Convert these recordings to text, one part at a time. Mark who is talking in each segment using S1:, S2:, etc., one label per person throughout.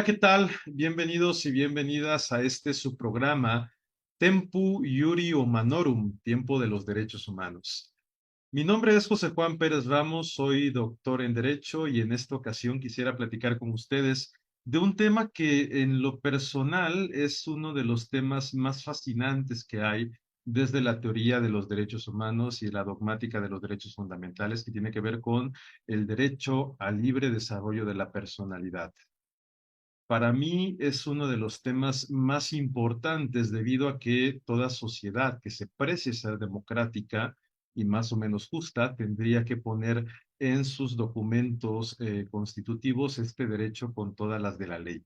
S1: ¿qué tal? Bienvenidos y bienvenidas a este su programa Tempu Iuri Humanorum, Tiempo de los Derechos Humanos. Mi nombre es José Juan Pérez Ramos, soy doctor en Derecho y en esta ocasión quisiera platicar con ustedes de un tema que en lo personal es uno de los temas más fascinantes que hay desde la teoría de los derechos humanos y la dogmática de los derechos fundamentales, que tiene que ver con el derecho al libre desarrollo de la personalidad. Para mí es uno de los temas más importantes debido a que toda sociedad que se precie ser democrática y más o menos justa tendría que poner en sus documentos constitutivos este derecho con todas las de la ley.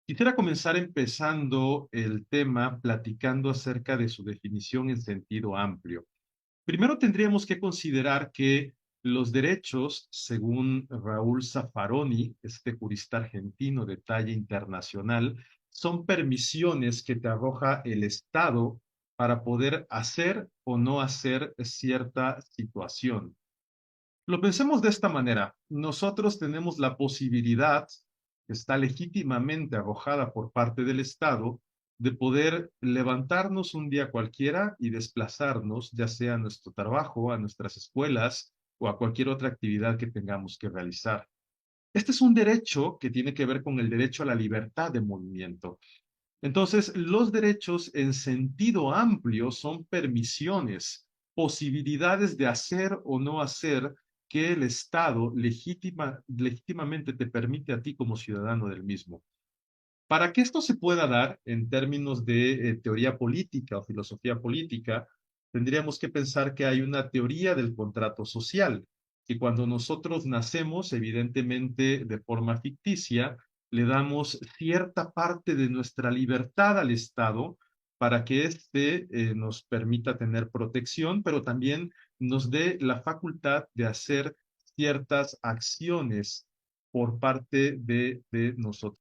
S1: Quisiera comenzar empezando el tema platicando acerca de su definición en sentido amplio. Primero tendríamos que considerar que los derechos, según Raúl Zaffaroni, este jurista argentino de talla internacional, son permisiones que te arroja el Estado para poder hacer o no hacer cierta situación. Lo pensemos de esta manera. Nosotros tenemos la posibilidad, que está legítimamente arrojada por parte del Estado, de poder levantarnos un día cualquiera y desplazarnos, ya sea a nuestro trabajo, a nuestras escuelas o a cualquier otra actividad que tengamos que realizar. Este es un derecho que tiene que ver con el derecho a la libertad de movimiento. Entonces, los derechos en sentido amplio son permisiones, posibilidades de hacer o no hacer que el Estado legítimamente te permite a ti como ciudadano del mismo. Para que esto se pueda dar en términos de teoría política o filosofía política, tendríamos que pensar que hay una teoría del contrato social, que cuando nosotros nacemos, evidentemente de forma ficticia, le damos cierta parte de nuestra libertad al Estado para que éste nos permita tener protección, pero también nos dé la facultad de hacer ciertas acciones por parte de nosotros.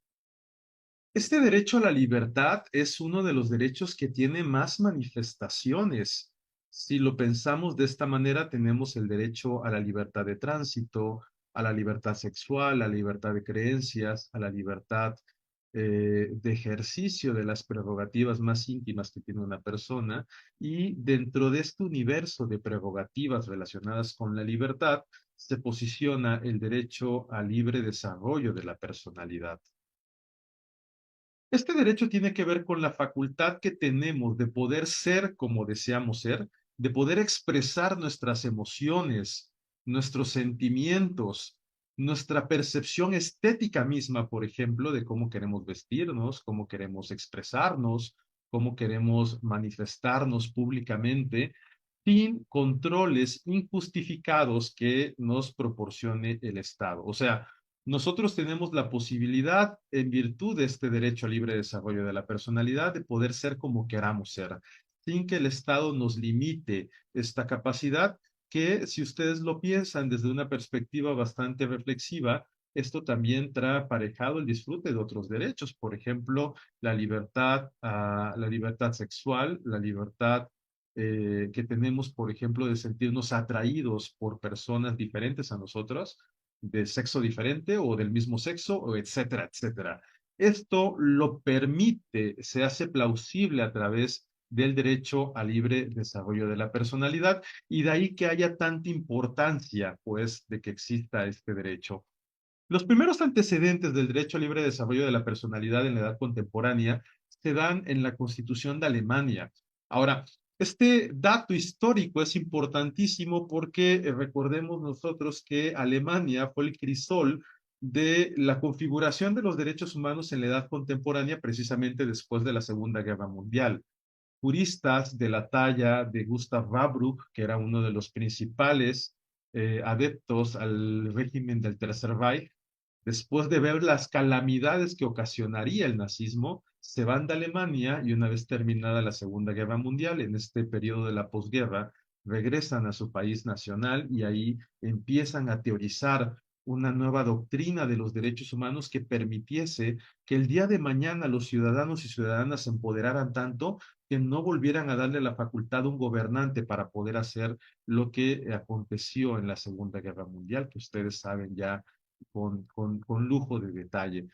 S1: Este derecho a la libertad es uno de los derechos que tiene más manifestaciones. Si lo pensamos de esta manera, tenemos el derecho a la libertad de tránsito, a la libertad sexual, a la libertad de creencias, a la libertad de ejercicio de las prerrogativas más íntimas que tiene una persona. Y dentro de este universo de prerrogativas relacionadas con la libertad, se posiciona el derecho al libre desarrollo de la personalidad. Este derecho tiene que ver con la facultad que tenemos de poder ser como deseamos ser, de poder expresar nuestras emociones, nuestros sentimientos, nuestra percepción estética misma, por ejemplo, de cómo queremos vestirnos, cómo queremos expresarnos, cómo queremos manifestarnos públicamente, sin controles injustificados que nos proporcione el Estado. O sea, nosotros tenemos la posibilidad, en virtud de este derecho al libre desarrollo de la personalidad, de poder ser como queramos ser, sin que el Estado nos limite esta capacidad, que si ustedes lo piensan desde una perspectiva bastante reflexiva, esto también trae aparejado el disfrute de otros derechos, por ejemplo, la libertad sexual, la libertad que tenemos, por ejemplo, de sentirnos atraídos por personas diferentes a nosotros, de sexo diferente o del mismo sexo, o etcétera, etcétera. Esto lo permite, se hace plausible a través del derecho al libre desarrollo de la personalidad y de ahí que haya tanta importancia, pues, de que exista este derecho. Los primeros antecedentes del derecho al libre desarrollo de la personalidad en la edad contemporánea se dan en la Constitución de Alemania. Ahora, este dato histórico es importantísimo porque recordemos nosotros que Alemania fue el crisol de la configuración de los derechos humanos en la edad contemporánea, precisamente después de la Segunda Guerra Mundial. Juristas de la talla de Gustav Rabruch, que era uno de los principales adeptos al régimen del Tercer Reich, después de ver las calamidades que ocasionaría el nazismo, se van de Alemania y una vez terminada la Segunda Guerra Mundial, en este periodo de la posguerra, regresan a su país nacional y ahí empiezan a teorizar una nueva doctrina de los derechos humanos que permitiese que el día de mañana los ciudadanos y ciudadanas se empoderaran tanto que no volvieran a darle la facultad a un gobernante para poder hacer lo que aconteció en la Segunda Guerra Mundial, que ustedes saben ya con lujo de detalle.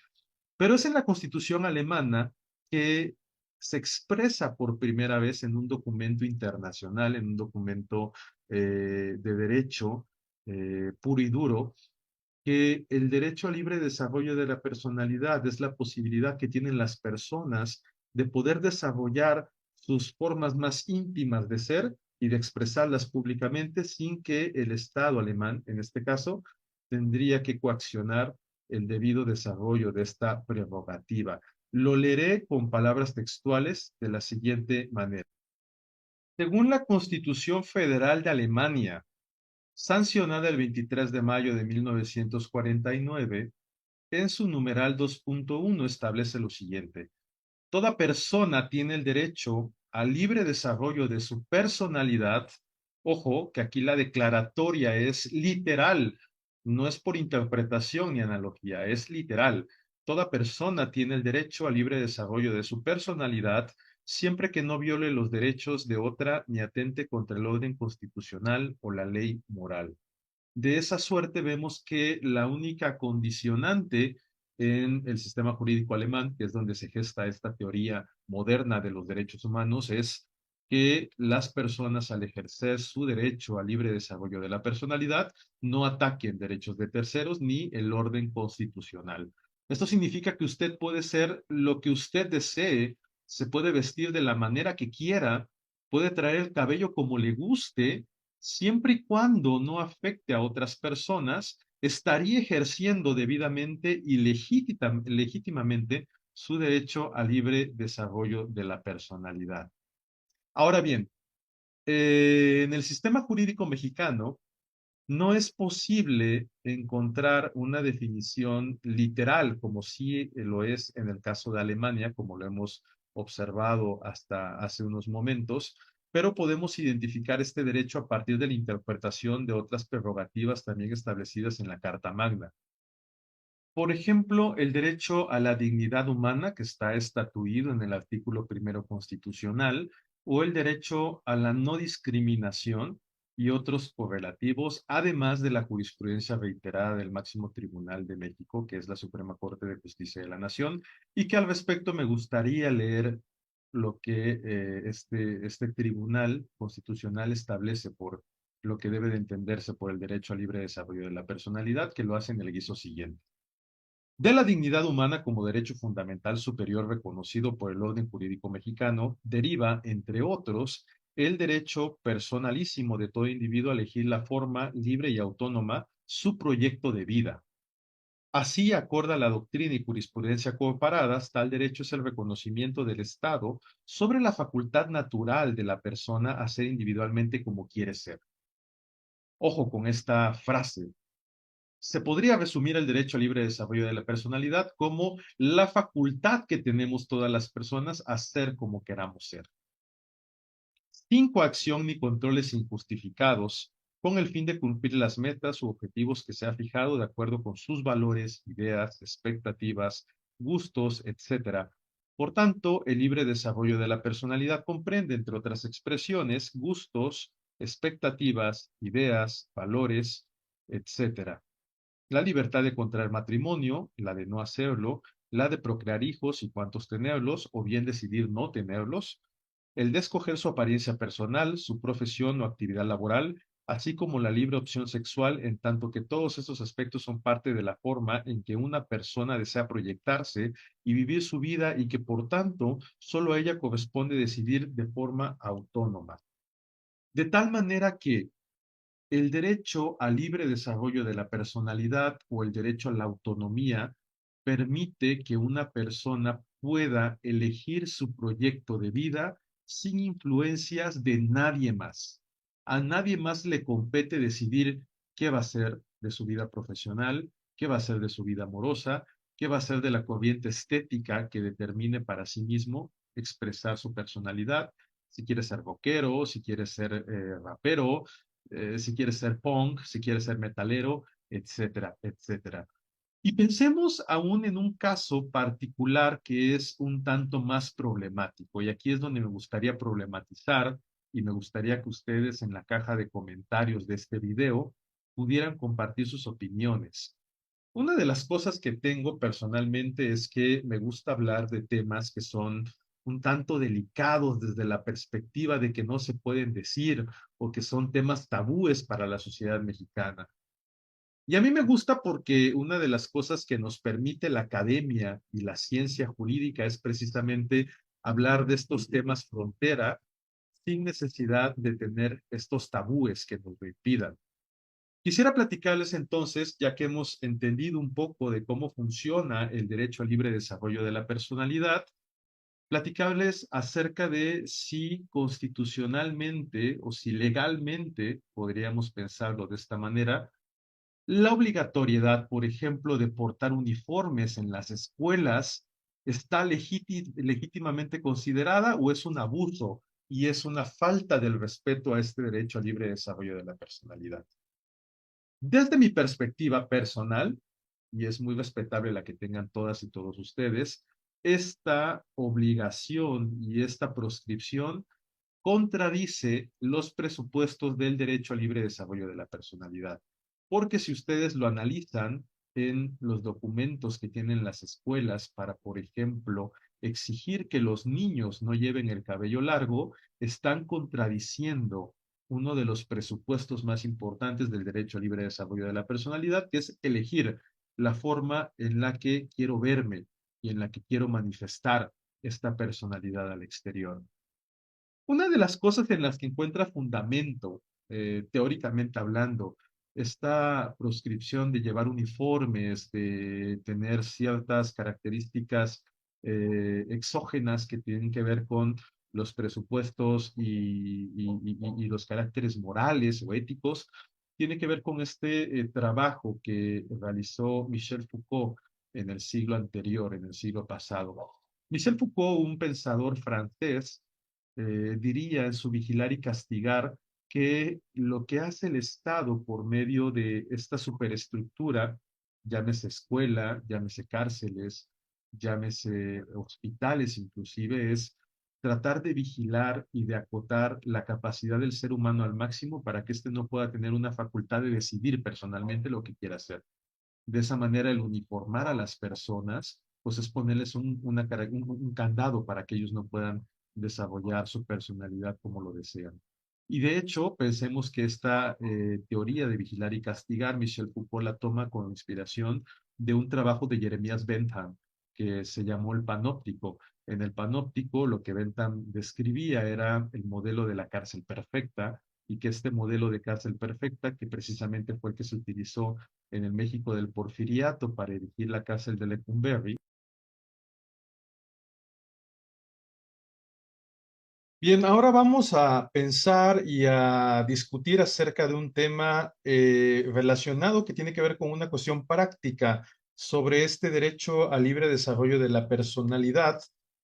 S1: Pero es en la Constitución alemana que se expresa por primera vez en un documento internacional, en un documento de derecho puro y duro, que el derecho al libre desarrollo de la personalidad es la posibilidad que tienen las personas de poder desarrollar sus formas más íntimas de ser y de expresarlas públicamente sin que el Estado alemán, en este caso, tendría que coaccionar el debido desarrollo de esta prerrogativa. Lo leeré con palabras textuales de la siguiente manera. Según la Constitución Federal de Alemania, sancionada el 23 de mayo de 1949, en su numeral 2.1 establece lo siguiente: toda persona tiene el derecho al libre desarrollo de su personalidad. Ojo, que aquí la declaratoria es literal, no es por interpretación ni analogía, es literal. Toda persona tiene el derecho al libre desarrollo de su personalidad, siempre que no viole los derechos de otra ni atente contra el orden constitucional o la ley moral. De esa suerte vemos que la única condicionante en el sistema jurídico alemán, que es donde se gesta esta teoría moderna de los derechos humanos, es que las personas al ejercer su derecho al libre desarrollo de la personalidad no ataquen derechos de terceros ni el orden constitucional. Esto significa que usted puede ser lo que usted desee, se puede vestir de la manera que quiera, puede traer el cabello como le guste, siempre y cuando no afecte a otras personas, estaría ejerciendo debidamente y legítimamente su derecho al libre desarrollo de la personalidad. Ahora bien, en el sistema jurídico mexicano no es posible encontrar una definición literal, como sí lo es en el caso de Alemania, como lo hemos observado hasta hace unos momentos, pero podemos identificar este derecho a partir de la interpretación de otras prerrogativas también establecidas en la Carta Magna. Por ejemplo, el derecho a la dignidad humana, que está estatuido en el artículo primero constitucional, o el derecho a la no discriminación y otros correlativos, además de la jurisprudencia reiterada del máximo tribunal de México, que es la Suprema Corte de Justicia de la Nación, y que al respecto me gustaría leer lo que este tribunal constitucional establece por lo que debe de entenderse por el derecho al libre desarrollo de la personalidad, que lo hace en el guiso siguiente: de la dignidad humana como derecho fundamental superior reconocido por el orden jurídico mexicano, deriva, entre otros, el derecho personalísimo de todo individuo a elegir la forma libre y autónoma su proyecto de vida. Así, acorda la doctrina y jurisprudencia comparadas, tal derecho es el reconocimiento del Estado sobre la facultad natural de la persona a ser individualmente como quiere ser. Ojo con esta frase: se podría resumir el derecho al libre desarrollo de la personalidad como la facultad que tenemos todas las personas a ser como queramos ser, sin coacción ni controles injustificados, con el fin de cumplir las metas u objetivos que se ha fijado de acuerdo con sus valores, ideas, expectativas, gustos, etc. Por tanto, el libre desarrollo de la personalidad comprende, entre otras expresiones, gustos, expectativas, ideas, valores, etc. La libertad de contraer matrimonio, la de no hacerlo, la de procrear hijos y cuántos tenerlos, o bien decidir no tenerlos, el de escoger su apariencia personal, su profesión o actividad laboral, así como la libre opción sexual, en tanto que todos estos aspectos son parte de la forma en que una persona desea proyectarse y vivir su vida y que por tanto solo a ella corresponde decidir de forma autónoma. De tal manera que el derecho al libre desarrollo de la personalidad o el derecho a la autonomía permite que una persona pueda elegir su proyecto de vida sin influencias de nadie más. A nadie más le compete decidir qué va a ser de su vida profesional, qué va a ser de su vida amorosa, qué va a ser de la corriente estética que determine para sí mismo expresar su personalidad, si quiere ser rockero, si quiere ser rapero, si quieres ser punk, si quieres ser metalero, etcétera, etcétera. Y pensemos aún en un caso particular que es un tanto más problemático, y aquí es donde me gustaría problematizar y me gustaría que ustedes en la caja de comentarios de este video pudieran compartir sus opiniones. Una de las cosas que tengo personalmente es que me gusta hablar de temas que son un tanto delicados desde la perspectiva de que no se pueden decir o que son temas tabúes para la sociedad mexicana. Y a mí me gusta porque una de las cosas que nos permite la academia y la ciencia jurídica es precisamente hablar de estos temas frontera sin necesidad de tener estos tabúes que nos lo impidan. Quisiera platicarles entonces, ya que hemos entendido un poco de cómo funciona el derecho al libre desarrollo de la personalidad, platicarles acerca de si constitucionalmente o si legalmente, podríamos pensarlo de esta manera, la obligatoriedad, por ejemplo, de portar uniformes en las escuelas está legítimamente considerada o es un abuso y es una falta del respeto a este derecho al libre desarrollo de la personalidad. Desde mi perspectiva personal, y es muy respetable la que tengan todas y todos ustedes, esta obligación y esta proscripción contradice los presupuestos del derecho al libre desarrollo de la personalidad. Porque si ustedes lo analizan en los documentos que tienen las escuelas para, por ejemplo, exigir que los niños no lleven el cabello largo, están contradiciendo uno de los presupuestos más importantes del derecho al libre desarrollo de la personalidad, que es elegir la forma en la que quiero verme y en la que quiero manifestar esta personalidad al exterior. Una de las cosas en las que encuentra fundamento, teóricamente hablando, esta proscripción de llevar uniformes, de tener ciertas características exógenas que tienen que ver con los presupuestos y los caracteres morales o éticos, tiene que ver con este trabajo que realizó Michel Foucault en el siglo anterior, en el siglo pasado. Michel Foucault, un pensador francés, diría en su Vigilar y Castigar que lo que hace el Estado por medio de esta superestructura, llámese escuela, llámese cárceles, llámese hospitales inclusive, es tratar de vigilar y de acotar la capacidad del ser humano al máximo para que éste no pueda tener una facultad de decidir personalmente lo que quiera hacer. De esa manera, el uniformar a las personas, pues es ponerles un candado para que ellos no puedan desarrollar su personalidad como lo desean. Y de hecho, pensemos que esta teoría de vigilar y castigar, Michel Foucault la toma con inspiración de un trabajo de Jeremías Bentham, que se llamó el panóptico. En el panóptico, lo que Bentham describía era el modelo de la cárcel perfecta, y que este modelo de cárcel perfecta, que precisamente fue el que se utilizó en el México del Porfiriato para erigir la cárcel de Lecumberri. Bien, ahora vamos a pensar y a discutir acerca de un tema relacionado que tiene que ver con una cuestión práctica sobre este derecho al libre desarrollo de la personalidad.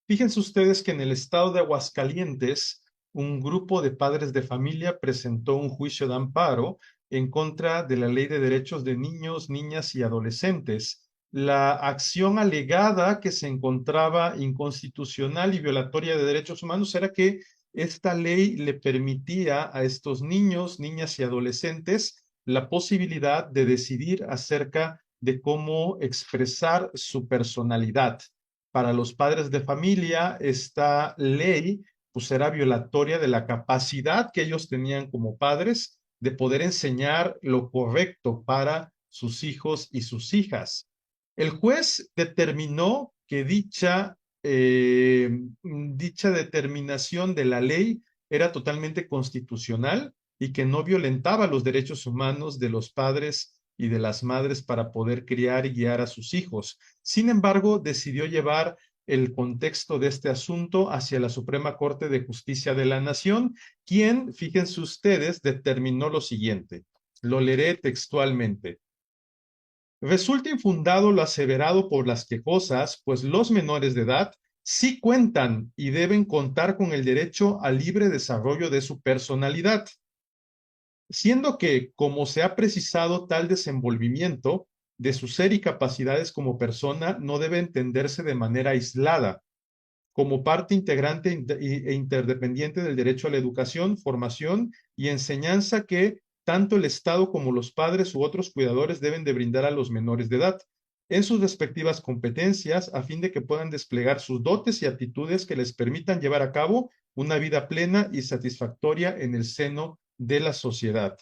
S1: Fíjense ustedes que en el estado de Aguascalientes, un grupo de padres de familia presentó un juicio de amparo en contra de la Ley de Derechos de Niños, Niñas y Adolescentes. La acción alegada que se encontraba inconstitucional y violatoria de derechos humanos era que esta ley le permitía a estos niños, niñas y adolescentes la posibilidad de decidir acerca de cómo expresar su personalidad. Para los padres de familia, esta ley pues era violatoria de la capacidad que ellos tenían como padres de poder enseñar lo correcto para sus hijos y sus hijas. El juez determinó que dicha determinación de la ley era totalmente constitucional y que no violentaba los derechos humanos de los padres y de las madres para poder criar y guiar a sus hijos. Sin embargo, decidió llevar el contexto de este asunto hacia la Suprema Corte de Justicia de la Nación, quien, fíjense ustedes, determinó lo siguiente. Lo leeré textualmente. Resulta infundado lo aseverado por las quejosas, pues los menores de edad sí cuentan y deben contar con el derecho al libre desarrollo de su personalidad, siendo que, como se ha precisado, tal desenvolvimiento de su ser y capacidades como persona no debe entenderse de manera aislada, como parte integrante e interdependiente del derecho a la educación, formación y enseñanza que tanto el Estado como los padres u otros cuidadores deben de brindar a los menores de edad en sus respectivas competencias a fin de que puedan desplegar sus dotes y aptitudes que les permitan llevar a cabo una vida plena y satisfactoria en el seno de la sociedad.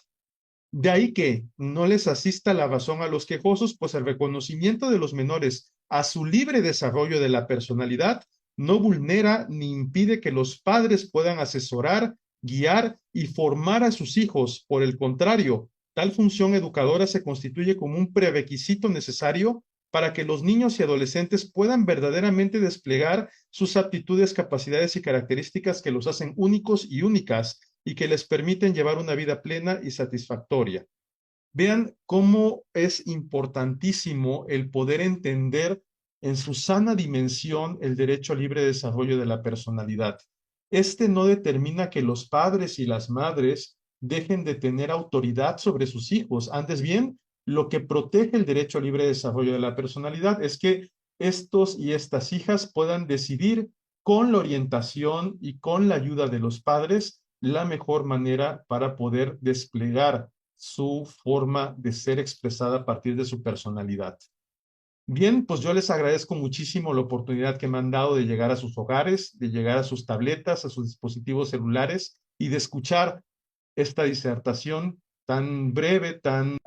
S1: De ahí que no les asista la razón a los quejosos, pues el reconocimiento de los menores a su libre desarrollo de la personalidad no vulnera ni impide que los padres puedan asesorar, guiar y formar a sus hijos. Por el contrario, tal función educadora se constituye como un prerequisito necesario para que los niños y adolescentes puedan verdaderamente desplegar sus aptitudes, capacidades y características que los hacen únicos y únicas y que les permiten llevar una vida plena y satisfactoria. Vean cómo es importantísimo el poder entender en su sana dimensión el derecho al libre desarrollo de la personalidad. Este no determina que los padres y las madres dejen de tener autoridad sobre sus hijos. Antes bien, lo que protege el derecho al libre desarrollo de la personalidad es que estos y estas hijas puedan decidir con la orientación y con la ayuda de los padres la mejor manera para poder desplegar su forma de ser expresada a partir de su personalidad. Bien, pues yo les agradezco muchísimo la oportunidad que me han dado de llegar a sus hogares, de llegar a sus tabletas, a sus dispositivos celulares y de escuchar esta disertación tan breve, tan